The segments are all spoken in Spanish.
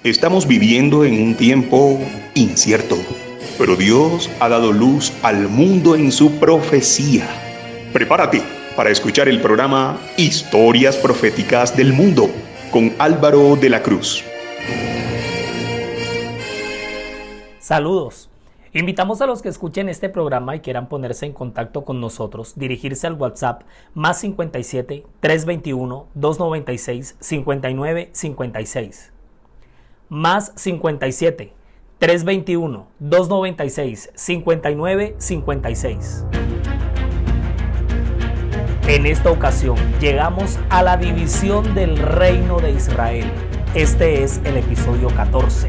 Estamos viviendo en un tiempo incierto, pero Dios ha dado luz al mundo en su profecía. Prepárate para escuchar el programa Historias Proféticas del Mundo con Álvaro de la Cruz. Saludos. Invitamos a los que escuchen este programa y quieran ponerse en contacto con nosotros, dirigirse al WhatsApp más 57 321 296 59 56. Más 57 321 296 59 56. En esta ocasión llegamos a la división del reino de Israel. Este es el episodio 14.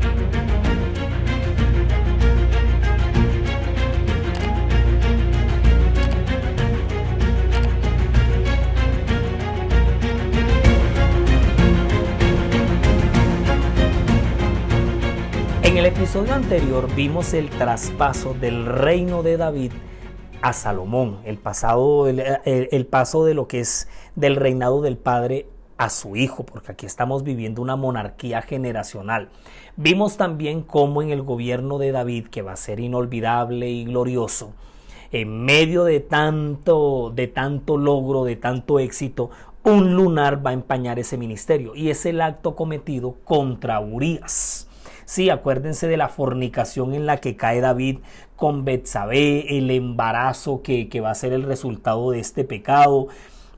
En el episodio anterior vimos el traspaso del reino de David a Salomón, el paso de lo que es del reinado del padre a su hijo, porque aquí estamos viviendo una monarquía generacional. Vimos también cómo en el gobierno de David, que va a ser inolvidable y glorioso, en medio de tanto logro, de tanto éxito, un lunar va a empañar ese ministerio, y es el acto cometido contra Urías. Sí, acuérdense de la fornicación en la que cae David con Betsabé, el embarazo que va a ser el resultado de este pecado.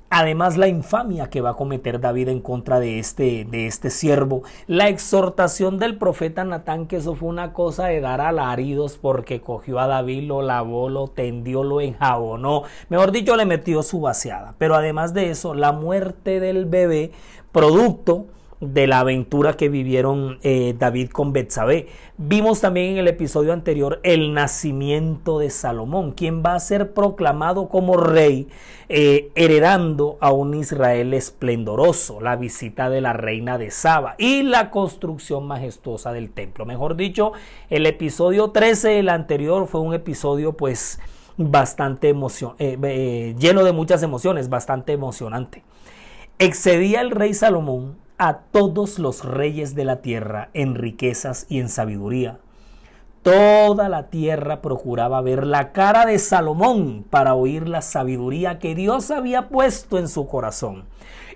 Además, la infamia que va a cometer David en contra de este siervo. La exhortación del profeta Natán, que eso fue una cosa de dar alaridos, porque cogió a David, lo lavó, lo tendió, lo enjabonó. Mejor dicho, le metió su vaciada. Pero además de eso, la muerte del bebé, producto de la aventura que vivieron David con Betsabé. Vimos también en el episodio anterior el nacimiento de Salomón, quien va a ser proclamado como rey, heredando a un Israel esplendoroso, la visita de la reina de Saba y la construcción majestuosa del templo. Mejor dicho, el episodio 13, el anterior, fue un episodio pues bastante lleno de muchas emociones, bastante emocionante. Excedía el rey Salomón a todos los reyes de la tierra en riquezas y en sabiduría. Toda la tierra procuraba ver la cara de Salomón para oír la sabiduría que Dios había puesto en su corazón.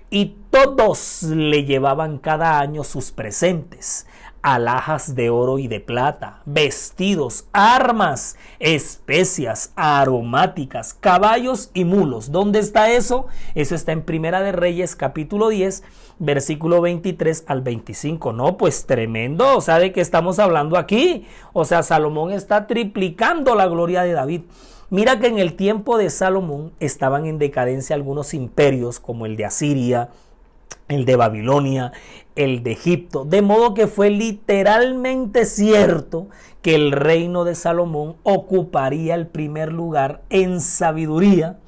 Y todos le llevaban cada año sus presentes: alhajas de oro y de plata, vestidos, armas, especias aromáticas, caballos y mulos. ¿Dónde está eso? Eso está en Primera de Reyes, capítulo 10, versículo 23 al 25. No, pues tremendo. O sea, ¿de qué estamos hablando aquí? O sea, Salomón está triplicando la gloria de David. Mira que en el tiempo de Salomón estaban en decadencia algunos imperios, como el de Asiria, el de Babilonia, el de Egipto, de modo que fue literalmente cierto que el reino de Salomón ocuparía el primer lugar en sabiduría,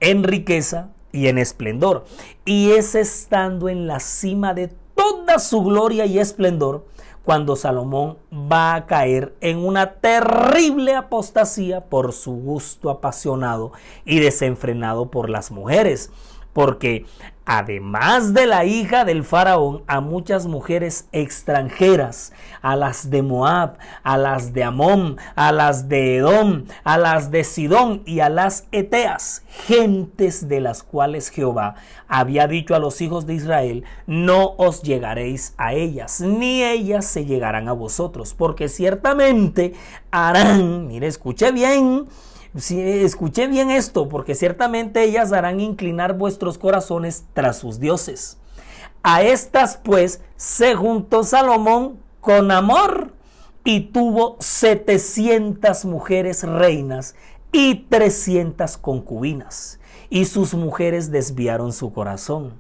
en riqueza y en esplendor. Y es estando en la cima de toda su gloria y esplendor cuando Salomón va a caer en una terrible apostasía por su gusto apasionado y desenfrenado por las mujeres. Porque además de la hija del faraón, a muchas mujeres extranjeras, a las de Moab, a las de Amón, a las de Edom, a las de Sidón y a las Eteas, gentes de las cuales Jehová había dicho a los hijos de Israel: no os llegaréis a ellas, ni ellas se llegarán a vosotros, porque ciertamente harán, mire, escuche bien esto, porque ciertamente ellas harán inclinar vuestros corazones tras sus dioses. A estas pues se juntó Salomón con amor y tuvo 700 mujeres reinas y 300 concubinas, y sus mujeres desviaron su corazón.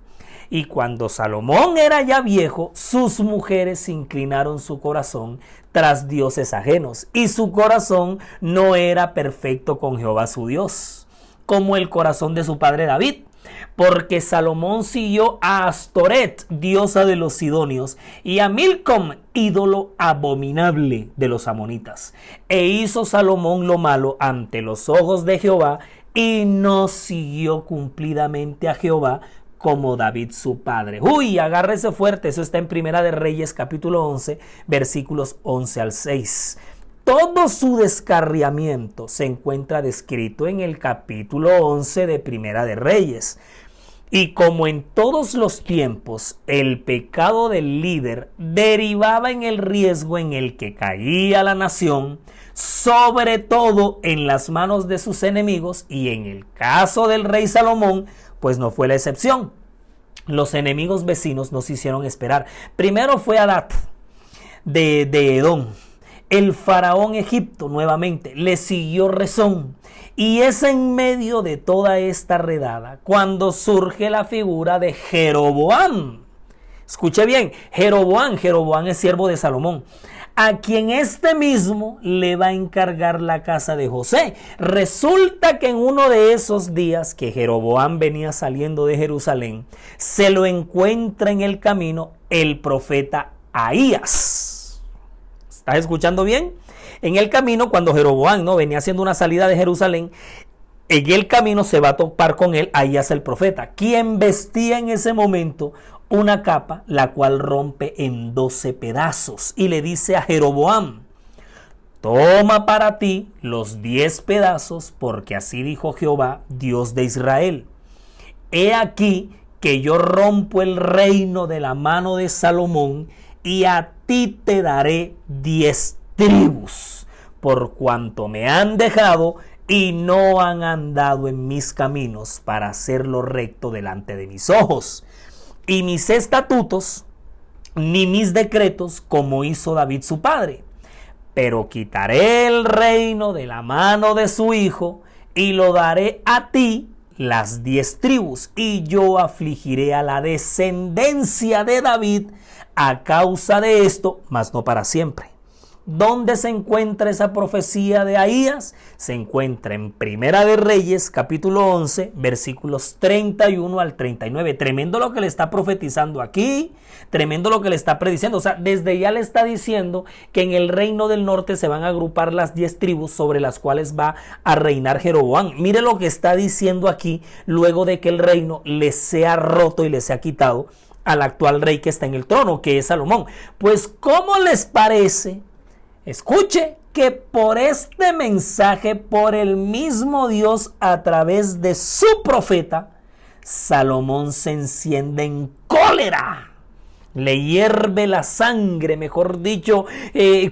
Y cuando Salomón era ya viejo, sus mujeres inclinaron su corazón tras dioses ajenos, y su corazón no era perfecto con Jehová su Dios, como el corazón de su padre David, porque Salomón siguió a Astoret, diosa de los sidonios, y a Milcom, ídolo abominable de los amonitas. E hizo Salomón lo malo ante los ojos de Jehová, y no siguió cumplidamente a Jehová como David su padre. Uy, agárrese fuerte, eso está en Primera de Reyes capítulo 11, versículos 11 al 6. Todo su descarriamiento se encuentra descrito en el capítulo 11 de Primera de Reyes. Y como en todos los tiempos, el pecado del líder derivaba en el riesgo en el que caía la nación, sobre todo en las manos de sus enemigos, y en el caso del rey Salomón, pues no fue la excepción. Los enemigos vecinos nos hicieron esperar. Primero fue Adad de Edom. El faraón Egipto nuevamente, le siguió Rezón. Y es en medio de toda esta redada cuando surge la figura de Jeroboam. Escuche bien, Jeroboam es siervo de Salomón, a quien este mismo le va a encargar la casa de José. Resulta que en uno de esos días que Jeroboam venía saliendo de Jerusalén, se lo encuentra en el camino el profeta Ahías. ¿Estás escuchando bien? En el camino, cuando Jeroboam venía haciendo una salida de Jerusalén, en el camino se va a topar con él Ahías el profeta, quien vestía en ese momento una capa, la cual rompe en 12 pedazos, y le dice a Jeroboam: toma para ti los 10 pedazos, porque así dijo Jehová, Dios de Israel. He aquí que yo rompo el reino de la mano de Salomón, y a ti te daré 10 tribus, por cuanto me han dejado y no han andado en mis caminos para hacer lo recto delante de mis ojos, y mis estatutos ni mis decretos, como hizo David su padre. Pero quitaré el reino de la mano de su hijo y lo daré a ti, las 10 tribus, y yo afligiré a la descendencia de David a causa de esto, mas no para siempre. ¿Dónde se encuentra esa profecía de Ahías? Se encuentra en Primera de Reyes, capítulo 11, versículos 31 al 39. Tremendo lo que le está profetizando aquí, tremendo lo que le está prediciendo. O sea, desde ya le está diciendo que en el reino del norte se van a agrupar las 10 tribus sobre las cuales va a reinar Jeroboam. Mire lo que está diciendo aquí, luego de que el reino le sea roto y le sea quitado al actual rey que está en el trono, que es Salomón. Pues, ¿cómo les parece? Escuche que por este mensaje, por el mismo Dios a través de su profeta, Salomón se enciende en cólera. Le hierve la sangre, mejor dicho,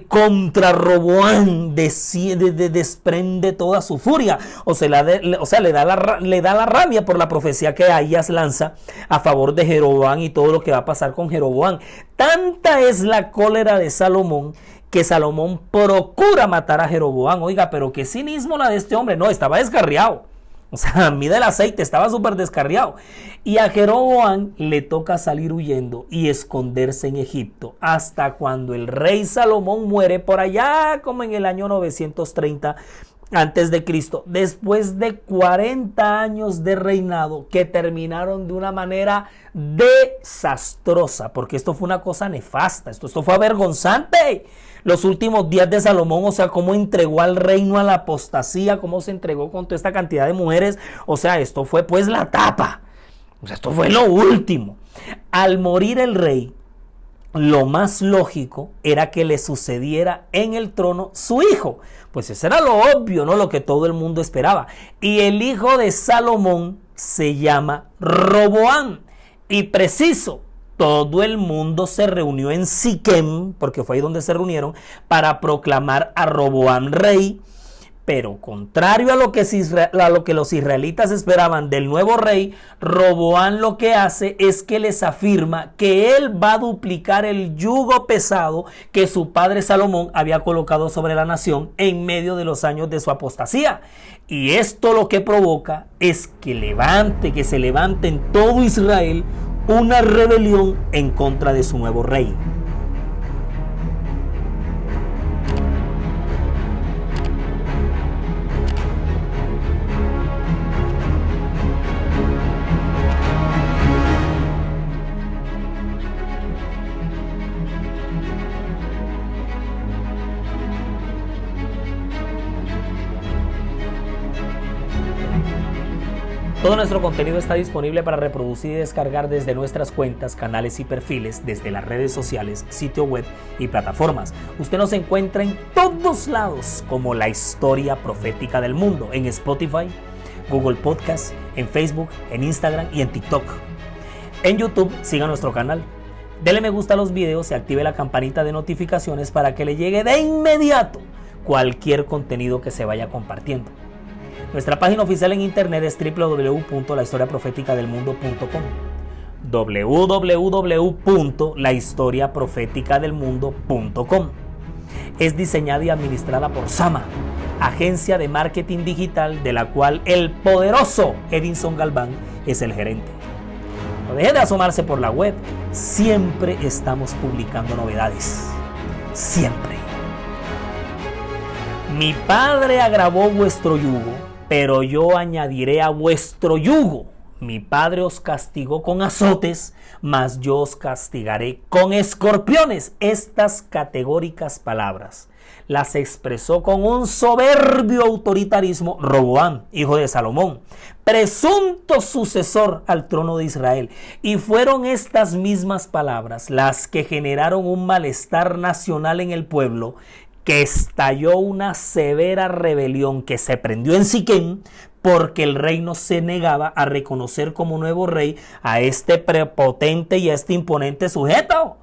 contra Roboam, desprende toda su furia. Le da la rabia por la profecía que Ahías lanza a favor de Jeroboam y todo lo que va a pasar con Jeroboam. Tanta es la cólera de Salomón que Salomón procura matar a Jeroboam. Oiga, pero qué cinismo la de este hombre. No, estaba descarriado. O sea, mide el aceite, estaba súper descarriado. Y a Jeroboam le toca salir huyendo y esconderse en Egipto hasta cuando el rey Salomón muere por allá como en el año 930 antes de Cristo, después de 40 años de reinado que terminaron de una manera desastrosa, porque esto fue una cosa nefasta, esto fue avergonzante. Los últimos días de Salomón, o sea, cómo entregó al reino a la apostasía, cómo se entregó con toda esta cantidad de mujeres, o sea, esto fue pues la tapa, o sea, esto fue lo último. Al morir el rey, lo más lógico era que le sucediera en el trono su hijo. Pues eso era lo obvio, ¿no? Lo que todo el mundo esperaba. Y el hijo de Salomón se llama Roboam. Y preciso, todo el mundo se reunió en Siquem, porque fue ahí donde se reunieron, para proclamar a Roboam rey. Pero contrario a lo que los israelitas esperaban del nuevo rey, Roboam lo que hace es que les afirma que él va a duplicar el yugo pesado que su padre Salomón había colocado sobre la nación en medio de los años de su apostasía. Y esto lo que provoca es que se levante en todo Israel una rebelión en contra de su nuevo rey. Todo nuestro contenido está disponible para reproducir y descargar desde nuestras cuentas, canales y perfiles, desde las redes sociales, sitio web y plataformas. Usted nos encuentra en todos lados como La Historia Profética del Mundo, en Spotify, Google Podcast, en Facebook, en Instagram y en TikTok. En YouTube, siga nuestro canal. Dele me gusta a los videos y active la campanita de notificaciones para que le llegue de inmediato cualquier contenido que se vaya compartiendo. Nuestra página oficial en internet es www.lahistoriaprofeticadelmundo.com www.lahistoriaprofeticadelmundo.com. Es diseñada y administrada por Sama, agencia de marketing digital de la cual el poderoso Edinson Galván es el gerente. No deje de asomarse por la web, siempre estamos publicando novedades, siempre. Mi padre agravó vuestro yugo, pero yo añadiré a vuestro yugo. Mi padre os castigó con azotes, mas yo os castigaré con escorpiones. Estas categóricas palabras las expresó con un soberbio autoritarismo Roboam, hijo de Salomón, presunto sucesor al trono de Israel. Y fueron estas mismas palabras las que generaron un malestar nacional en el pueblo, que estalló una severa rebelión que se prendió en Siquem porque el reino se negaba a reconocer como nuevo rey a este prepotente y a este imponente sujeto.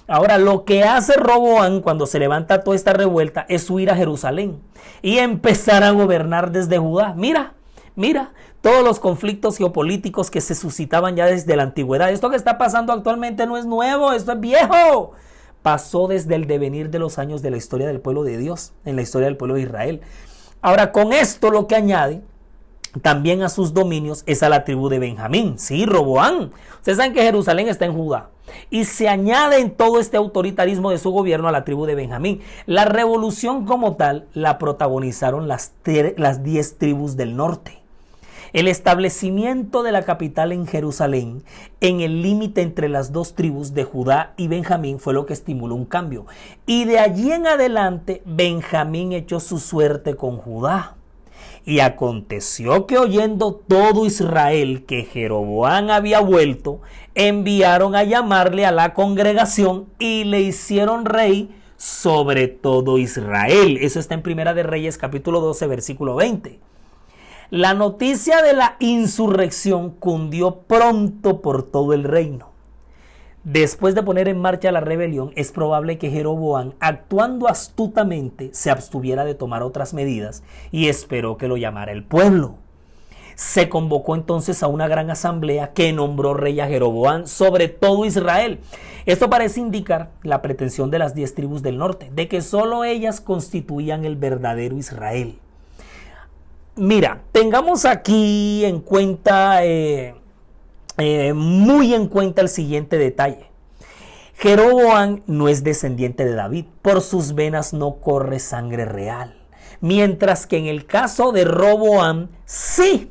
Ahora, lo que hace Roboam cuando se levanta toda esta revuelta es huir a Jerusalén y empezar a gobernar desde Judá. Mira, todos los conflictos geopolíticos que se suscitaban ya desde la antigüedad. Esto que está pasando actualmente no es nuevo, esto es viejo. Pasó desde el devenir de los años de la historia del pueblo de Dios, en la historia del pueblo de Israel. Ahora, con esto lo que añade también a sus dominios es a la tribu de Benjamín. Sí, Roboam. Ustedes saben que Jerusalén está en Judá. Y se añade en todo este autoritarismo de su gobierno a la tribu de Benjamín. La revolución como tal la protagonizaron las 10 tribus del norte. El establecimiento de la capital en Jerusalén, en el límite entre las dos tribus de Judá y Benjamín, fue lo que estimuló un cambio. Y de allí en adelante, Benjamín echó su suerte con Judá. Y aconteció que oyendo todo Israel que Jeroboam había vuelto, enviaron a llamarle a la congregación y le hicieron rey sobre todo Israel. Eso está en Primera de Reyes, capítulo 12, versículo 20. La noticia de la insurrección cundió pronto por todo el reino. Después de poner en marcha la rebelión, es probable que Jeroboam, actuando astutamente, se abstuviera de tomar otras medidas y esperó que lo llamara el pueblo. Se convocó entonces a una gran asamblea que nombró rey a Jeroboam sobre todo Israel. Esto parece indicar la pretensión de las 10 tribus del norte, de que solo ellas constituían el verdadero Israel. Mira, tengamos aquí en cuenta, muy en cuenta el siguiente detalle. Jeroboam no es descendiente de David, por sus venas no corre sangre real, mientras que en el caso de Roboam, sí.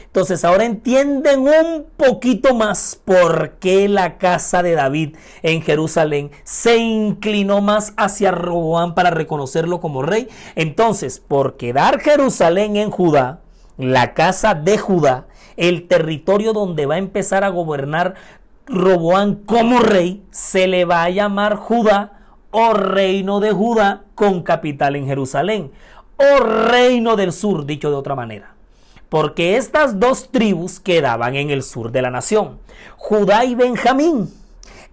Entonces ahora entienden un poquito más por qué la casa de David en Jerusalén se inclinó más hacia Roboam para reconocerlo como rey. Entonces, por quedar Jerusalén en Judá, la casa de Judá, el territorio donde va a empezar a gobernar Roboam como rey, se le va a llamar Judá o reino de Judá con capital en Jerusalén, o reino del sur, dicho de otra manera. Porque estas dos tribus quedaban en el sur de la nación, Judá y Benjamín.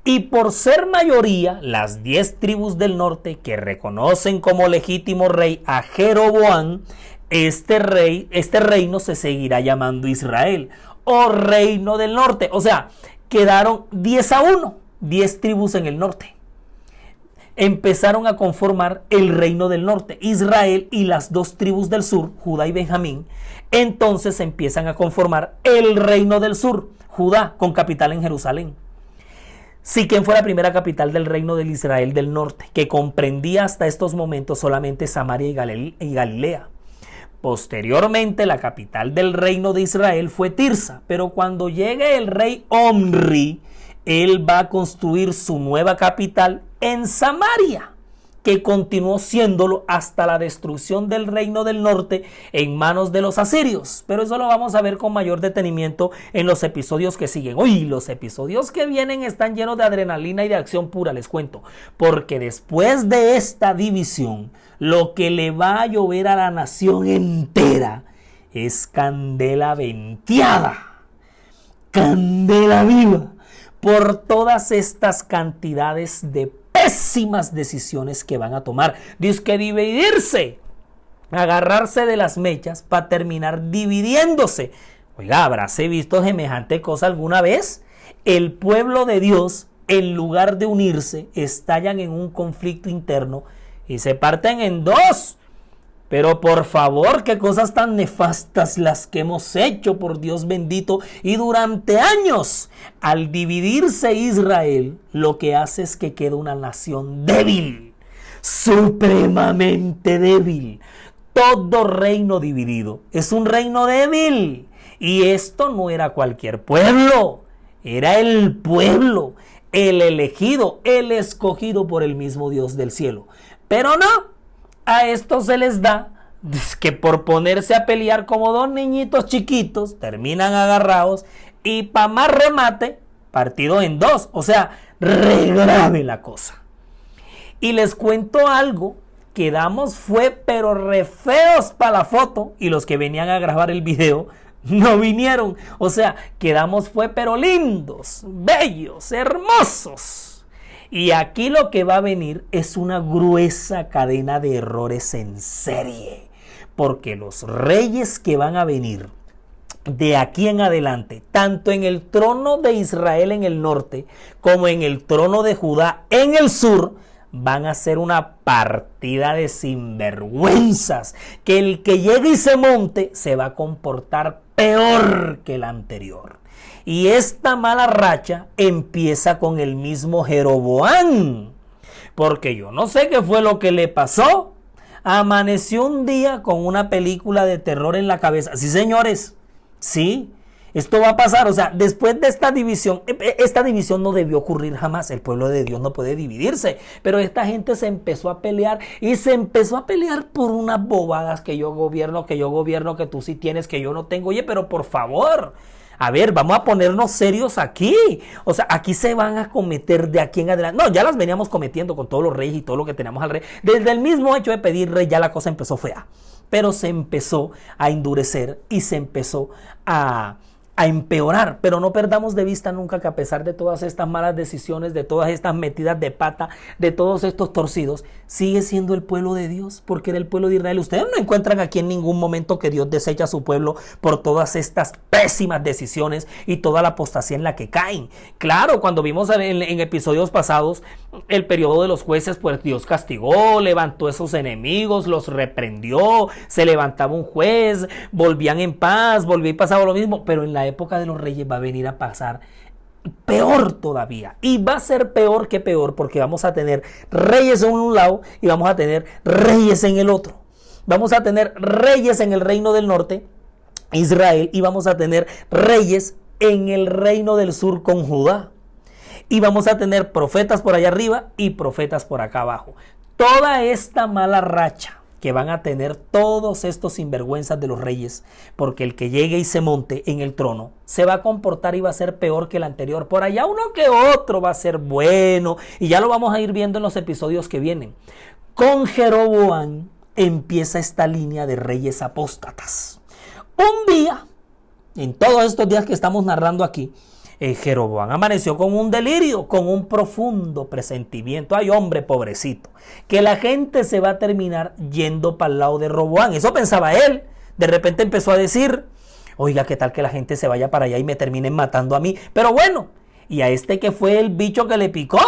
Y por ser mayoría, las 10 tribus del norte que reconocen como legítimo rey a Jeroboam, este reino se seguirá llamando Israel o reino del norte. O sea, quedaron 10-1, 10 tribus en el norte. Empezaron a conformar el reino del norte, Israel, y las 2 tribus del sur, Judá y Benjamín. Entonces empiezan a conformar el reino del sur, Judá, con capital en Jerusalén. Siquem fue la primera capital del reino del Israel del norte, que comprendía hasta estos momentos solamente Samaria y Galilea. Posteriormente, la capital del reino de Israel fue Tirsa, pero cuando llegue el rey Omri, él va a construir su nueva capital en Samaria, que continuó siéndolo hasta la destrucción del reino del norte en manos de los asirios. Pero eso lo vamos a ver con mayor detenimiento en los episodios que siguen. Uy, los episodios que vienen están llenos de adrenalina y de acción pura, les cuento. Porque después de esta división, lo que le va a llover a la nación entera es candela venteada, candela viva, por todas estas cantidades de pésimas decisiones que van a tomar. Dice que dividirse, agarrarse de las mechas para terminar dividiéndose. Oiga, ¿habráse visto semejante cosa alguna vez? El pueblo de Dios, en lugar de unirse, estallan en un conflicto interno y se parten en dos. Pero por favor, qué cosas tan nefastas las que hemos hecho, por Dios bendito. Y durante años, al dividirse Israel, lo que hace es que queda una nación débil, supremamente débil. Todo reino dividido es un reino débil. Y esto no era cualquier pueblo, era el pueblo, el elegido, el escogido por el mismo Dios del cielo. Pero no. A esto se les da que por ponerse a pelear como dos niñitos chiquitos, terminan agarrados y para más remate, partido en dos. O sea, re grave la cosa. Y les cuento algo, quedamos fue pero re feos para la foto y los que venían a grabar el video no vinieron. O sea, quedamos fue pero lindos, bellos, hermosos. Y aquí lo que va a venir es una gruesa cadena de errores en serie. Porque los reyes que van a venir de aquí en adelante, tanto en el trono de Israel en el norte, como en el trono de Judá en el sur, van a ser una partida de sinvergüenzas. Que el que llegue y se monte se va a comportar peor que el anterior. Y esta mala racha empieza con el mismo Jeroboam. Porque yo no sé qué fue lo que le pasó. Amaneció un día con una película de terror en la cabeza. Sí, señores. Sí. Esto va a pasar. O sea, después de esta división no debió ocurrir jamás. El pueblo de Dios no puede dividirse. Pero esta gente se empezó a pelear. Y se empezó a pelear por unas bobadas. Que yo gobierno, que tú sí tienes, que yo no tengo. Oye, pero por favor. A ver, vamos a ponernos serios aquí. O sea, aquí se van a cometer de aquí en adelante. No, ya las veníamos cometiendo con todos los reyes y todo lo que teníamos al rey. Desde el mismo hecho de pedir rey ya la cosa empezó fea. Pero se empezó a endurecer y se empezó a empeorar. Pero no perdamos de vista nunca que a pesar de todas estas malas decisiones, de todas estas metidas de pata, de todos estos torcidos, sigue siendo el pueblo de Dios, porque era el pueblo de Israel. Ustedes no encuentran aquí en ningún momento que Dios desecha a su pueblo por todas estas pésimas decisiones y toda la apostasía en la que caen. Claro, cuando vimos en episodios pasados el periodo de los jueces, pues Dios castigó, levantó esos enemigos, los reprendió, se levantaba un juez, volvían en paz, volvía y pasaba lo mismo. Pero en la época de los reyes va a venir a pasar peor todavía, y va a ser peor que peor, porque vamos a tener reyes en un lado y vamos a tener reyes en el otro. Vamos a tener reyes en el reino del norte, Israel, y vamos a tener reyes en el reino del sur con Judá, y vamos a tener profetas por allá arriba y profetas por acá abajo. Toda esta mala racha que van a tener todos estos sinvergüenzas de los reyes, porque el que llegue y se monte en el trono se va a comportar y va a ser peor que el anterior. Por allá uno que otro va a ser bueno, y ya lo vamos a ir viendo en los episodios que vienen. Con Jeroboam empieza esta línea de reyes apóstatas. Un día, en todos estos días que estamos narrando aquí, Jeroboam amaneció con un delirio, con un profundo presentimiento. Ay, hombre, pobrecito, que la gente se va a terminar yendo para el lado de Roboam. Eso pensaba él. De repente empezó a decir, oiga, ¿qué tal que la gente se vaya para allá y me terminen matando a mí? Pero bueno, y a este que fue el bicho que le picó,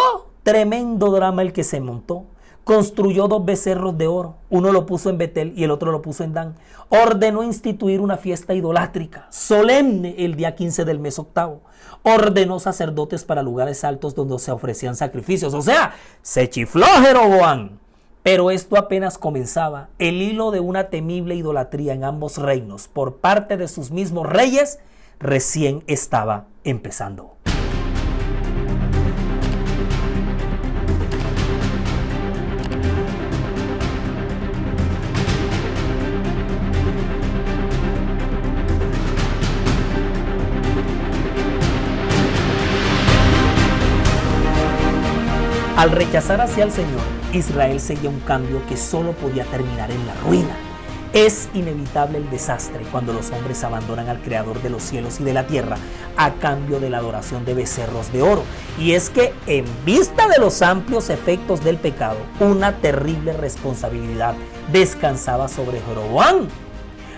tremendo drama el que se montó. Construyó 2 becerros de oro, uno lo puso en Betel y el otro lo puso en Dan. Ordenó instituir una fiesta idolátrica, solemne, el día 15 del mes octavo. Ordenó sacerdotes para lugares altos donde se ofrecían sacrificios. O sea, se chifló Jeroboam. Pero esto apenas comenzaba. El hilo de una temible idolatría en ambos reinos por parte de sus mismos reyes recién estaba empezando. Al rechazar hacia el Señor, Israel seguía un cambio que solo podía terminar en la ruina. Es inevitable el desastre cuando los hombres abandonan al Creador de los cielos y de la tierra a cambio de la adoración de becerros de oro. Y es que, en vista de los amplios efectos del pecado, una terrible responsabilidad descansaba sobre Jeroboam.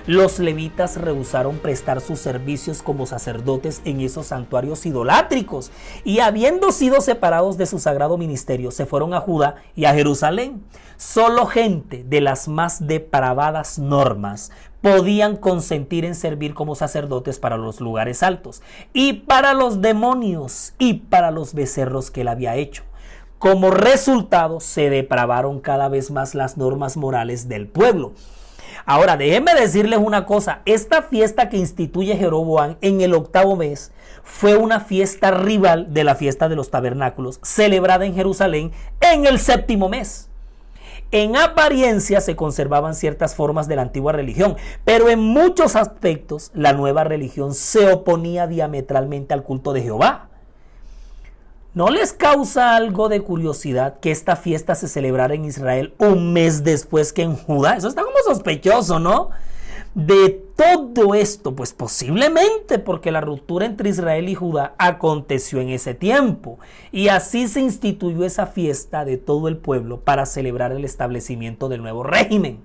Los levitas rehusaron prestar sus servicios como sacerdotes en esos santuarios idolátricos y, habiendo sido separados de su sagrado ministerio, se fueron a Judá y a Jerusalén. Solo gente de las más depravadas normas podían consentir en servir como sacerdotes para los lugares altos y para los demonios y para los becerros que él había hecho. Como resultado, se depravaron cada vez más las normas morales del pueblo. Ahora, déjenme decirles una cosa. Esta fiesta que instituye Jeroboam en el 8º mes fue una fiesta rival de la fiesta de los tabernáculos, celebrada en Jerusalén en el 7º mes. En apariencia se conservaban ciertas formas de la antigua religión, pero en muchos aspectos la nueva religión se oponía diametralmente al culto de Jehová. ¿No les causa algo de curiosidad que esta fiesta se celebrara en Israel un mes después que en Judá? Eso está como sospechoso, ¿no? De todo esto, pues posiblemente porque la ruptura entre Israel y Judá aconteció en ese tiempo. Y así se instituyó esa fiesta de todo el pueblo para celebrar el establecimiento del nuevo régimen.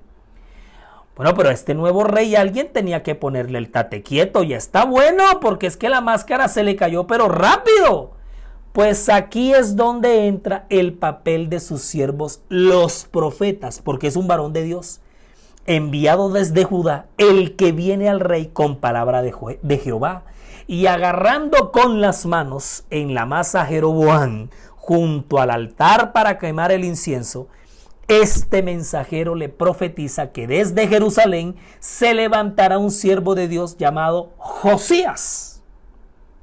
Bueno, pero a este nuevo rey alguien tenía que ponerle el tate quieto. Ya está bueno, porque es que la máscara se le cayó, pero rápido. Pues aquí es donde entra el papel de sus siervos, los profetas, porque es un varón de Dios, enviado desde Judá, el que viene al rey con palabra de Jehová, y agarrando con las manos en la masa a Jeroboam junto al altar para quemar el incienso, este mensajero le profetiza que desde Jerusalén se levantará un siervo de Dios llamado Josías.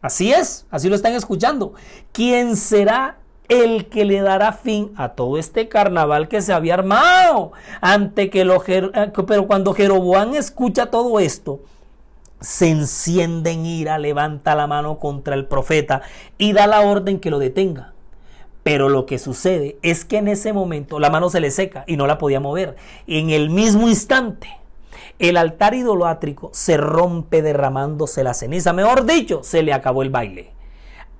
Así es, así lo están escuchando. ¿Quién será el que le dará fin a todo este carnaval que se había armado? Pero cuando Jeroboam escucha todo esto, se enciende en ira, levanta la mano contra el profeta y da la orden que lo detenga. Pero lo que sucede es que en ese momento la mano se le seca y no la podía mover. Y en el mismo instante, el altar idolátrico se rompe derramándose la ceniza. Mejor dicho, se le acabó el baile.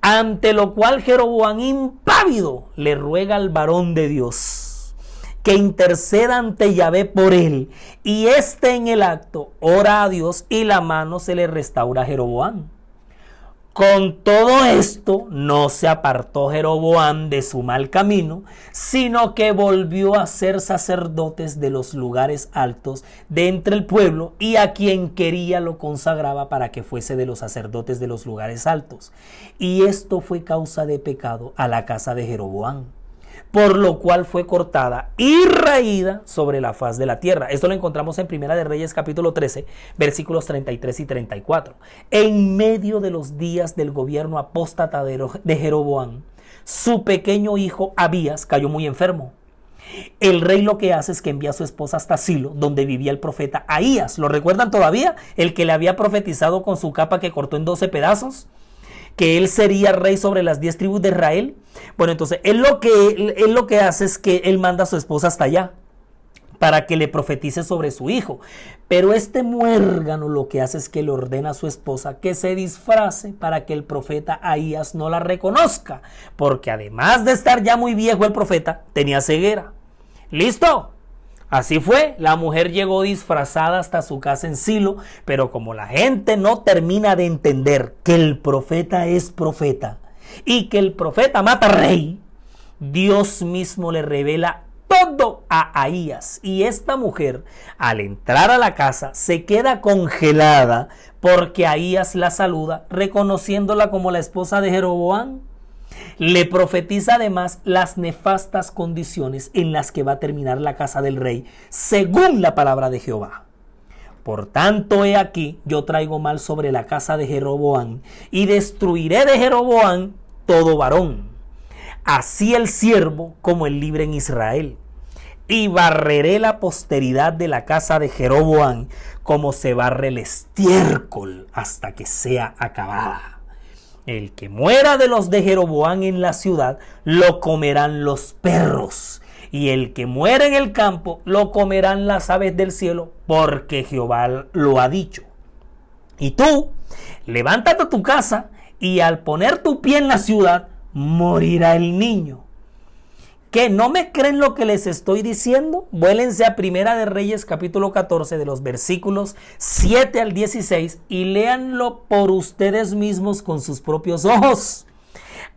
Ante lo cual Jeroboam, impávido, le ruega al varón de Dios que interceda ante Yahvé por él. Y en el acto ora a Dios y la mano se le restaura a Jeroboam. Con todo esto no se apartó Jeroboam de su mal camino, sino que volvió a ser sacerdotes de los lugares altos de entre el pueblo, y a quien quería lo consagraba para que fuese de los sacerdotes de los lugares altos. Y esto fue causa de pecado a la casa de Jeroboam, por lo cual fue cortada y raída sobre la faz de la tierra. Esto lo encontramos en Primera de Reyes capítulo 13, versículos 33 y 34. En medio de los días del gobierno apóstata de Jeroboam, su pequeño hijo Abías cayó muy enfermo. El rey lo que hace es que envía a su esposa hasta Silo, donde vivía el profeta Ahías. ¿Lo recuerdan todavía? El que le había profetizado con su capa que cortó en 12 pedazos. Que él sería rey sobre las 10 tribus de Israel. Bueno, entonces él lo que hace es que él manda a su esposa hasta allá para que le profetice sobre su hijo. Pero este muérgano lo que hace es que le ordena a su esposa que se disfrace para que el profeta Ahías no la reconozca, porque además de estar ya muy viejo el profeta, tenía ceguera. ¿Listo? Así fue, la mujer llegó disfrazada hasta su casa en Silo, pero como la gente no termina de entender que el profeta es profeta y que el profeta mata rey, Dios mismo le revela todo a Ahías, y esta mujer, al entrar a la casa, se queda congelada porque Ahías la saluda, reconociéndola como la esposa de Jeroboam. Le profetiza además las nefastas condiciones en las que va a terminar la casa del rey, según la palabra de Jehová. Por tanto, he aquí, yo traigo mal sobre la casa de Jeroboam, y destruiré de Jeroboam todo varón, así el siervo como el libre en Israel. Y barreré la posteridad de la casa de Jeroboam, como se barre el estiércol hasta que sea acabada. El que muera de los de Jeroboam en la ciudad, lo comerán los perros. Y el que muera en el campo, lo comerán las aves del cielo, porque Jehová lo ha dicho. Y tú, levántate a tu casa, y al poner tu pie en la ciudad, morirá el niño. ¿Qué? ¿No me creen lo que les estoy diciendo? Vuélense a Primera de Reyes, capítulo 14, de los versículos 7 al 16, y léanlo por ustedes mismos con sus propios ojos.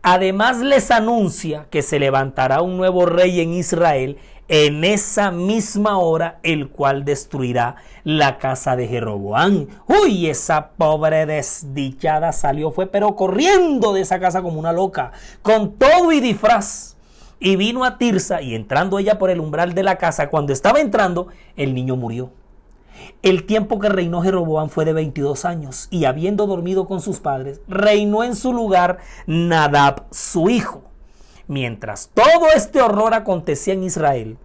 Además les anuncia que se levantará un nuevo rey en Israel en esa misma hora, el cual destruirá la casa de Jeroboam. Uy, esa pobre desdichada fue pero corriendo de esa casa como una loca, con todo y disfraz. Y vino a Tirsa, y entrando ella por el umbral de la casa, cuando estaba entrando, el niño murió. El tiempo que reinó Jeroboam fue de 22 años, y habiendo dormido con sus padres, reinó en su lugar Nadab, su hijo. Mientras todo este horror acontecía en Israel,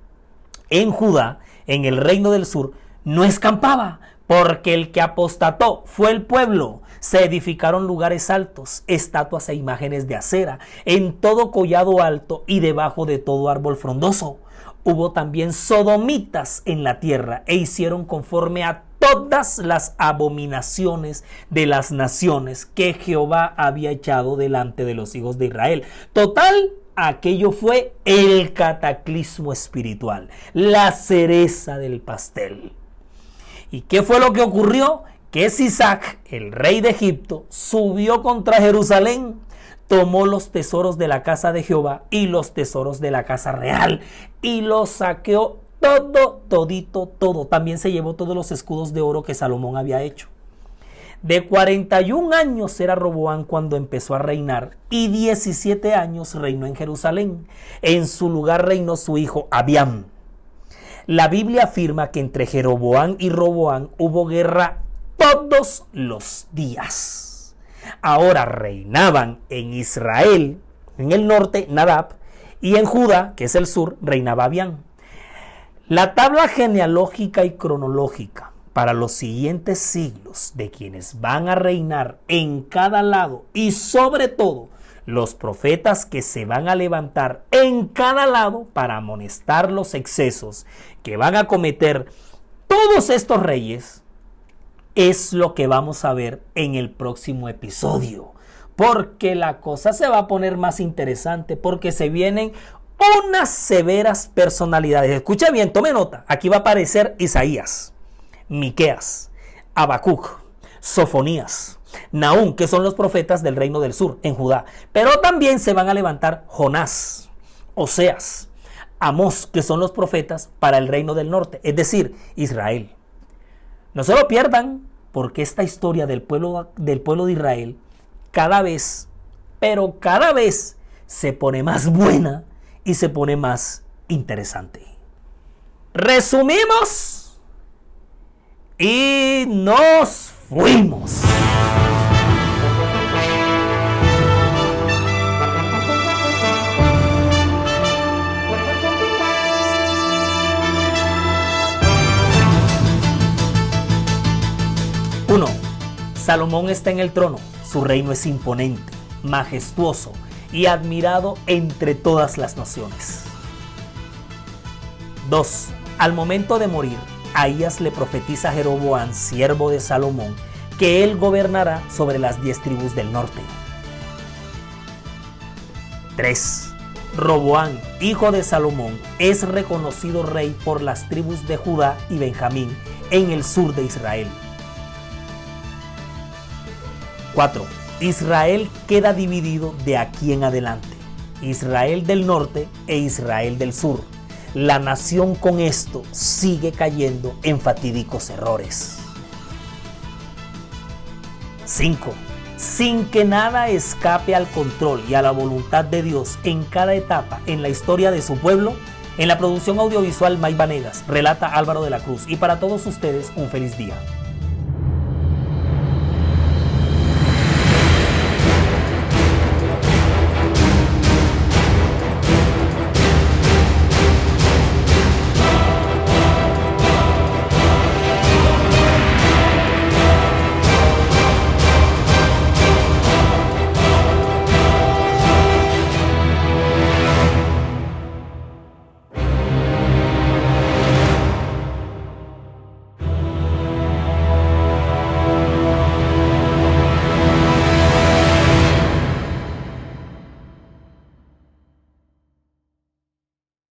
en Judá, en el reino del sur, no escampaba, porque el que apostató fue el pueblo. Se edificaron lugares altos, estatuas e imágenes de acera, en todo collado alto y debajo de todo árbol frondoso. Hubo también sodomitas en la tierra, e hicieron conforme a todas las abominaciones de las naciones que Jehová había echado delante de los hijos de Israel. Total, aquello fue el cataclismo espiritual, la cereza del pastel. ¿Y qué fue lo que ocurrió? Que Sisac, el rey de Egipto, subió contra Jerusalén, tomó los tesoros de la casa de Jehová y los tesoros de la casa real, y los saqueó todo. También se llevó todos los escudos de oro que Salomón había hecho. De 41 años era Roboam cuando empezó a reinar, y 17 años reinó en Jerusalén. En su lugar reinó su hijo Abiam. La Biblia afirma que entre Jeroboam y Roboam hubo guerra todos los días. Ahora reinaban en Israel, en el norte, Nadab, y en Judá, que es el sur, reinaba Abiam. La tabla genealógica y cronológica para los siguientes siglos de quienes van a reinar en cada lado, y sobre todo los profetas que se van a levantar en cada lado para amonestar los excesos que van a cometer todos estos reyes, es lo que vamos a ver en el próximo episodio, porque la cosa se va a poner más interesante, porque se vienen unas severas personalidades. Escucha bien, tome nota. Aquí va a aparecer Isaías, Miqueas, Habacuc, Sofonías, Nahum, que son los profetas del reino del sur en Judá, pero también se van a levantar Jonás, Oseas, Amós, que son los profetas para el reino del norte, es decir, Israel. No se lo pierdan, porque esta historia del pueblo de Israel cada vez, pero cada vez se pone más buena y se pone más interesante. Resumimos y nos fuimos. Salomón está en el trono, su reino es imponente, majestuoso y admirado entre todas las naciones. 2. Al momento de morir, Ahías le profetiza a Jeroboam, siervo de Salomón, que él gobernará sobre las 10 tribus del norte. 3. Roboam, hijo de Salomón, es reconocido rey por las tribus de Judá y Benjamín en el sur de Israel. 4. Israel queda dividido de aquí en adelante. Israel del norte e Israel del sur. La nación con esto sigue cayendo en fatídicos errores. 5. Sin que nada escape al control y a la voluntad de Dios en cada etapa en la historia de su pueblo, en la producción audiovisual May Vanegas, relata Álvaro de la Cruz, y para todos ustedes un feliz día.